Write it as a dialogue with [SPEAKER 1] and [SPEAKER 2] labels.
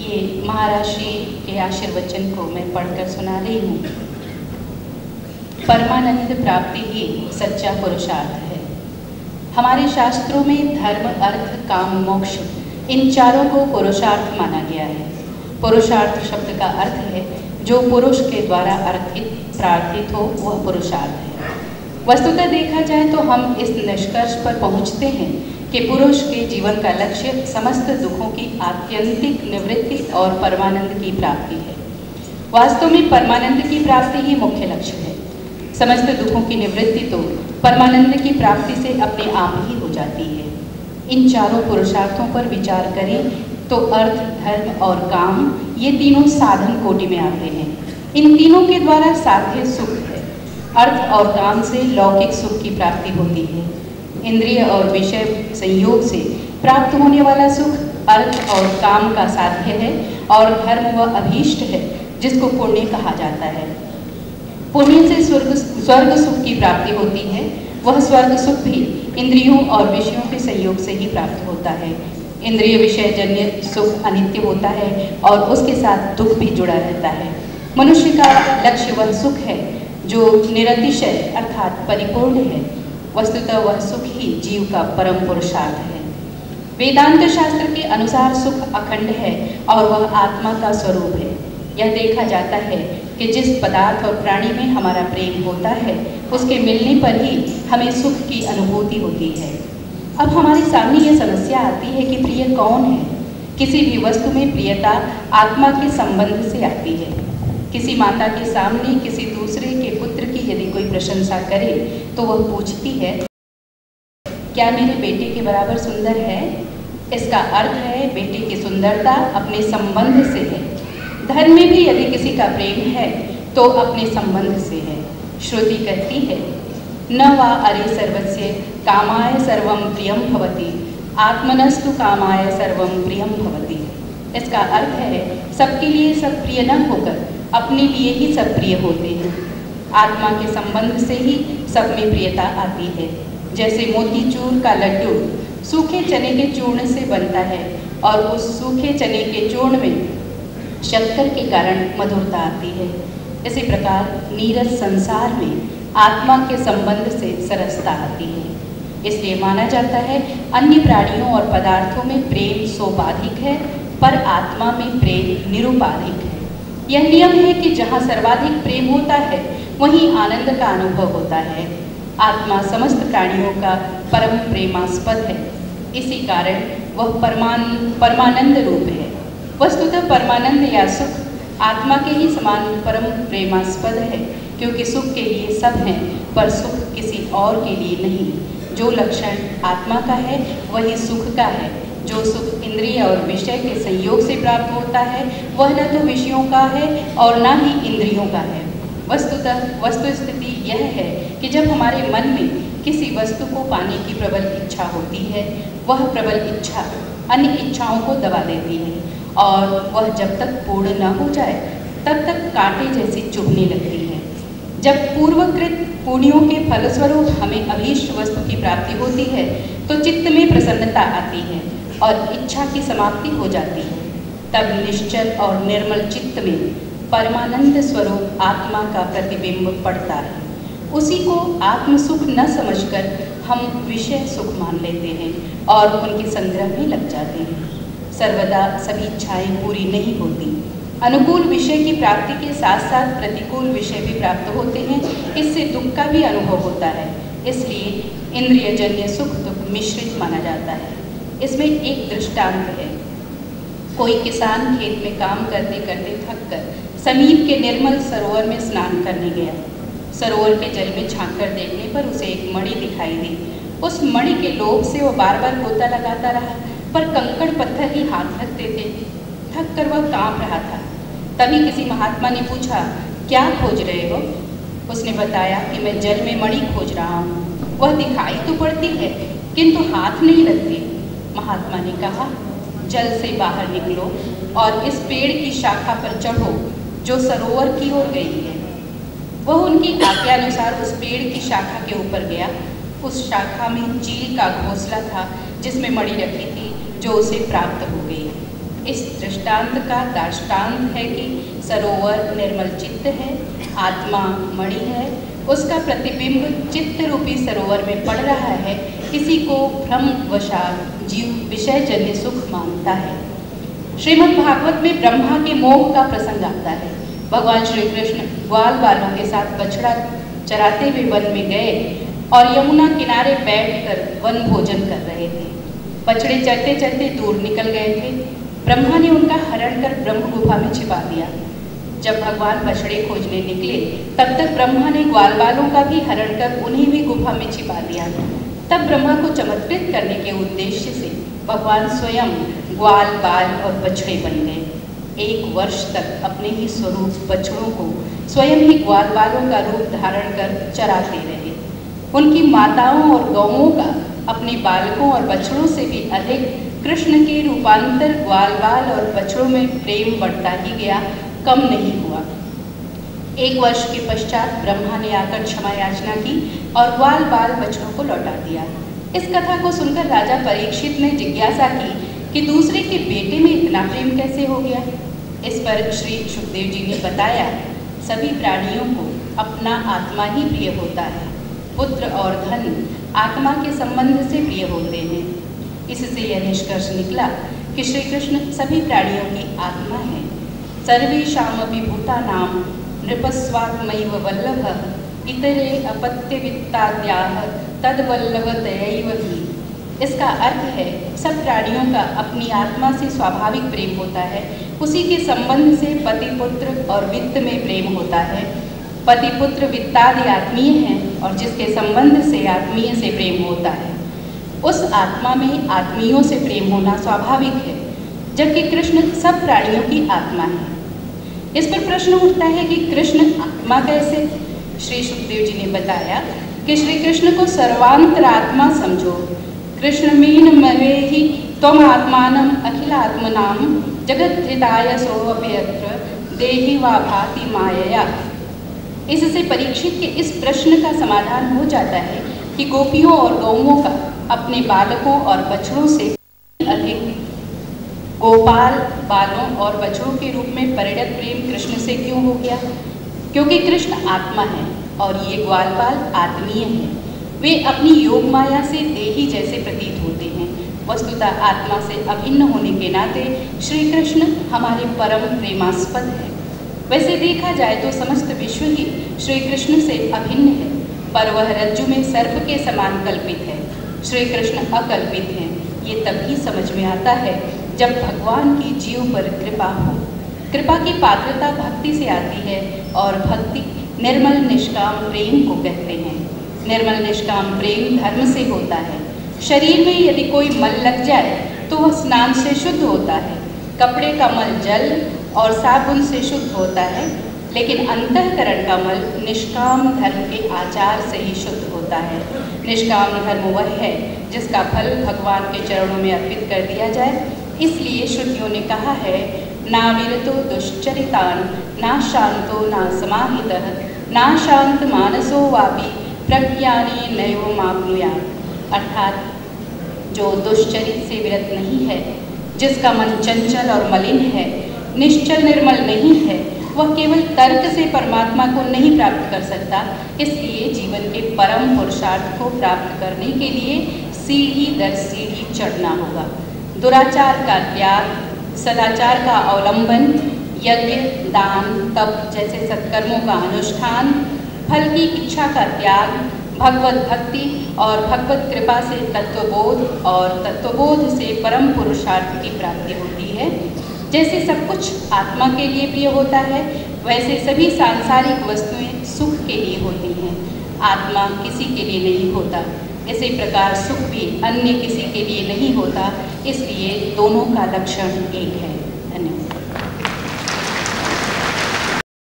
[SPEAKER 1] ये महर्षि के आशीर्वचन को मैं पढ़कर सुना रही हूँ। परमानंद प्राप्ति ही सच्चा पुरुषार्थ है। हमारे शास्त्रों में धर्म, अर्थ, काम, मोक्ष इन चारों को पुरुषार्थ माना गया है। पुरुषार्थ शब्द का अर्थ है जो पुरुष के द्वारा अर्थित प्रार्थित हो वह पुरुषार्थ है। वस्तुतः देखा जाए तो हम इस निष्कर्ष पर पहुँचते हैं कि पुरुष के जीवन का लक्ष्य समस्त दुखों की आत्यंतिक निवृत्ति और परमानंद की प्राप्ति है। वास्तव में परमानंद की प्राप्ति ही मुख्य लक्ष्य है। समस्त दुखों की निवृत्ति तो परमानंद की प्राप्ति से अपने आप ही हो जाती है। इन चारों पुरुषार्थों पर विचार करें तो अर्थ, धर्म और काम ये तीनों साधन कोटि में आते हैं। इन तीनों के द्वारा साध्य सुख है। अर्थ और काम से लौकिक सुख की प्राप्ति होती है। इंद्रिय और विषय संयोग से प्राप्त होने वाला सुख अर्थ और काम का साध्य है और धर्म वह अभीष्ट है जिसको पुण्य कहा जाता है। पुण्य से स्वर्ग सुख की प्राप्ति होती है। वह स्वर्ग सुख भी इंद्रियों और विषयों के संयोग से ही प्राप्त होता है। इंद्रिय विषय जन्य सुख अनित्य होता है और उसके साथ दुख भी जुड़ा रहता है। मनुष्य का लक्ष्य वह सुख है जो निरतिशय अर्थात परिपूर्ण है। वस्तुतः वह सुख ही जीव का परम पुरुषार्थ है। वेदांत शास्त्र के अनुसार सुख अखंड है और वह आत्मा का स्वरूप है। यह देखा जाता है कि जिस पदार्थ और प्राणी में हमारा प्रेम होता है उसके मिलने पर ही हमें सुख की अनुभूति होती है। अब हमारे सामने यह समस्या आती है कि प्रिय कौन है। किसी भी वस्तु में प्रियता आत्मा के संबंध से आती है। किसी माता के सामने किसी दूसरे के पुत्र की यदि कोई प्रशंसा करे तो वह पूछती है, क्या मेरे बेटे के बराबर सुंदर है? इसका अर्थ है बेटे की सुंदरता अपने संबंध से है। धर्म में भी यदि किसी का प्रेम है तो अपने संबंध से है। श्रुति कहती है, न वा अरे सर्वस्य कामाय सर्वं प्रियं भवति, आत्मनस्तु कामाय सर्वं प्रियं भवति। इसका अर्थ है सबके लिए सब प्रिय न होकर अपने लिए ही सब प्रिय होते हैं। आत्मा के संबंध से ही सब में प्रियता आती है। जैसे मोतीचूर का लड्डू सूखे चने के चूर्ण से बनता है और उस सूखे चने के चूर्ण में शक्कर के कारण मधुरता आती है। इसी प्रकार नीरस संसार में आत्मा के संबंध से सरसता आती है। इसलिए माना जाता है अन्य प्राणियों और पदार्थों में प्रेम सोपाधिक है पर आत्मा में प्रेम निरुपाधिक है। यह नियम है कि जहाँ सर्वाधिक प्रेम होता है वहीं आनंद का अनुभव होता है। आत्मा समस्त प्राणियों का परम प्रेमास्पद है। इसी कारण वह परमानंद रूप है। वस्तुतः परमानंद या सुख आत्मा के ही समान परम प्रेमास्पद है, क्योंकि सुख के लिए सब हैं पर सुख किसी और के लिए नहीं। जो लक्षण आत्मा का है वही सुख का है। जो सुख इंद्रिय और विषय के संयोग से प्राप्त होता है वह न तो विषयों का है और न ही इंद्रियों का है। वस्तुतः वस्तु स्थिति यह है कि जब हमारे मन में किसी वस्तु को पाने की प्रबल इच्छा होती है वह प्रबल इच्छा अन्य इच्छाओं को दबा देती है और वह जब तक पूर्ण न हो जाए तब तक कांटे जैसी चुभने लगती है। जब पूर्वकृत पुण्यों के फलस्वरूप हमें अभीष्ट वस्तु की प्राप्ति होती है तो चित्त में प्रसन्नता आती है और इच्छा की समाप्ति हो जाती है। तब निश्चल और निर्मल चित्त में परमानंद स्वरूप आत्मा का प्रतिबिंब पड़ता है। उसी को आत्म सुख न समझकर हम विषय सुख मान लेते हैं और उनके संग्रह में लग जाते हैं। सर्वदा सभी इच्छाएं पूरी नहीं होती। अनुकूल विषय की प्राप्ति के साथ साथ प्रतिकूल विषय भी प्राप्त होते हैं। इससे दुख का भी अनुभव होता है। इसलिए इंद्रियजन्य सुख दुख मिश्रित माना जाता है। इसमें एक दृष्टांत है। कोई किसान खेत में काम करते करते थक कर समीप के निर्मल सरोवर में स्नान करने गया। सरोवर के जल में झांक कर देखने पर उसे एक मणि दिखाई दी। उस मणि के लोभ से वह बार बार गोता लगाता रहा पर कंकड़ पत्थर ही हाथ लगते थे। थक कर वह कांप रहा था। तभी किसी महात्मा ने पूछा, क्या खोज रहे हो? उसने बताया कि मैं जल में मणि खोज रहा हूँ। वह दिखाई तो पड़ती है किंतु हाथ नहीं लगती। महात्मा ने कहा, जल से बाहर निकलो और इस पेड़ की शाखा पर चढ़ो जो सरोवर की ओर गई है। वह उनकी आज्ञानुसार उस पेड़ की शाखा के ऊपर गया। उस शाखा में चील का घोंसला था जिसमें मणि रखी थी जो उसे प्राप्त हो गई। इस दृष्टांत का दाष्टांत है कि सरोवर निर्मल चित्त है, आत्मा मणि है, उसका प्रतिबिंब चित्त रूपी सरोवर में पड़ रहा है। किसी को भ्रम वशात जीव विषयजन्य सुख मानता है। श्रीमद् भागवत में ब्रह्मा के मोह का प्रसंग आता है। भगवान श्री कृष्ण ग्वाल बालों के साथ बछड़ा चराते हुए वन में गए और यमुना किनारे बैठकर वन भोजन कर रहे थे। बछड़े चरते चरते दूर निकल गए थे। ब्रह्मा ने उनका हरण कर ब्रह्म गुफा में छिपा दिया। जब भगवान बछड़े खोजने निकले तब तक ब्रह्मा ने ग्वाल बालों का भी हरण कर उन्हें भी गुफा में छिपा दिया। तब ब्रह्मा को चमत्कृत करने के उद्देश्य से भगवान स्वयं ग्वाल बाल और बछड़े बन गए। 1 वर्ष तक अपने ही स्वरूप बछड़ों को स्वयं ही ग्वाल बालों का रूप धारण कर चराते रहे। उनकी माताओं और गौओं का अपने बालकों और बछड़ों से भी अधिक कृष्ण के रूपांतर ग्वाल बाल और बछड़ों में प्रेम बढ़ता ही गया, कम नहीं हुआ। 1 वर्ष के पश्चात ब्रह्मा ने आकर क्षमा याचना की और ग्वाल बाल बछड़ों को लौटा दिया। इस कथा को सुनकर राजा परीक्षित ने जिज्ञासा की कि दूसरे के बेटे में इतना प्रेम कैसे हो गया। इस पर श्री सुखदेव जी ने बताया, सभी प्राणियों को अपना आत्मा ही प्रिय होता है। पुत्र और धन आत्मा के संबंध से प्रिय होते हैं। इससे यह निष्कर्ष निकला कि श्री कृष्ण सभी प्राणियों की आत्मा है। सर्वेषामपि भूतानां नृपस्वात्मैव वल्लभः इतरे अपत्य वित्ताद्याः तद्वल्लभतयैव हि। इसका अर्थ है सब प्राणियों का अपनी आत्मा से स्वाभाविक प्रेम होता है। उसी के संबंध से पति पुत्र और वित्त में प्रेम होता है। पति पुत्र वित्तादि आत्मीय हैं और जिसके संबंध से आत्मीय से प्रेम होता है, उस आत्मा में आत्मीयों से प्रेम होना स्वाभाविक है, जबकि कृष्ण सब प्राणियों की आत्मा है। इस पर प्रश्न उठता है कि कृष्ण आत्मा कैसे? श्री सुखदेव जी ने बताया कि श्री कृष्ण को सर्वांतरात्मा समझो। कृष्ण मीन मवेहि त्वम आत्मानम अखिलात्मनाम जगद्धिताय सोऽप्यत्र देहि वा भाति मायया। इससे परीक्षित के इस प्रश्न का समाधान हो जाता है कि गोपियों और गौओं का अपने बालकों और बछड़ों से अधिक गोपाल बालों और बछड़ों के रूप में परिणत प्रेम कृष्ण से क्यों हो गया? क्योंकि कृष्ण आत्मा है और ये ग्वाल बाल आत्मीय हैं। वे अपनी योग माया से देही जैसे प्रतीत होते हैं। वस्तुतः आत्मा से अभिन्न होने के नाते श्री कृष्ण हमारे परम प्रेमास्पद है। वैसे देखा जाए तो समस्त विश्व ही श्री कृष्ण से अभिन्न है, पर वह रज्जु में सर्प के समान कल्पित है। श्री कृष्ण अकल्पित हैं। ये तभी समझ में आता है जब भगवान की जीव पर कृपा हो। कृपा की पात्रता भक्ति से आती है और भक्ति निर्मल निष्काम प्रेम को कहते हैं। निर्मल निष्काम प्रेम धर्म से होता है। शरीर में यदि कोई मल लग जाए तो वह स्नान से शुद्ध होता है। कपड़े का मल जल और साबुन से शुद्ध होता है, लेकिन अंतःकरण का मल निष्काम धर्म के आचार से ही शुद्ध होता है। निष्काम धर्म वह है जिसका फल भगवान के चरणों में अर्पित कर दिया जाए। इसलिए श्रुतियों ने कहा है, ना विरतो दुश्चरितान ना शांतो ना समाहितः ना शांत मानसो वापि प्रज्ञाने नैवमाप्नुयात्। अर्थात जो दुश्चरित से विरत नहीं है, जिसका मन चंचल और मलिन है, निश्चल निर्मल नहीं है, वह केवल तर्क से परमात्मा को नहीं प्राप्त कर सकता। इसलिए जीवन के परम पुरुषार्थ को प्राप्त करने के लिए सीढ़ी दर सीढ़ी चढ़ना होगा। दुराचार का त्याग, सदाचार का अवलंबन, यज्ञ दान तप जैसे सत्कर्मों का अनुष्ठान, फल की इच्छा का त्याग, भगवत भक्ति और भगवत कृपा से तत्वबोध और तत्वबोध से परम पुरुषार्थ की प्राप्ति होती है। जैसे सब कुछ आत्मा के लिए प्रिय होता है, वैसे सभी सांसारिक वस्तुएं सुख के लिए होती हैं। आत्मा किसी के लिए नहीं होता। इसी प्रकार सुख भी अन्य किसी के लिए नहीं होता। इसलिए दोनों का लक्षण एक है।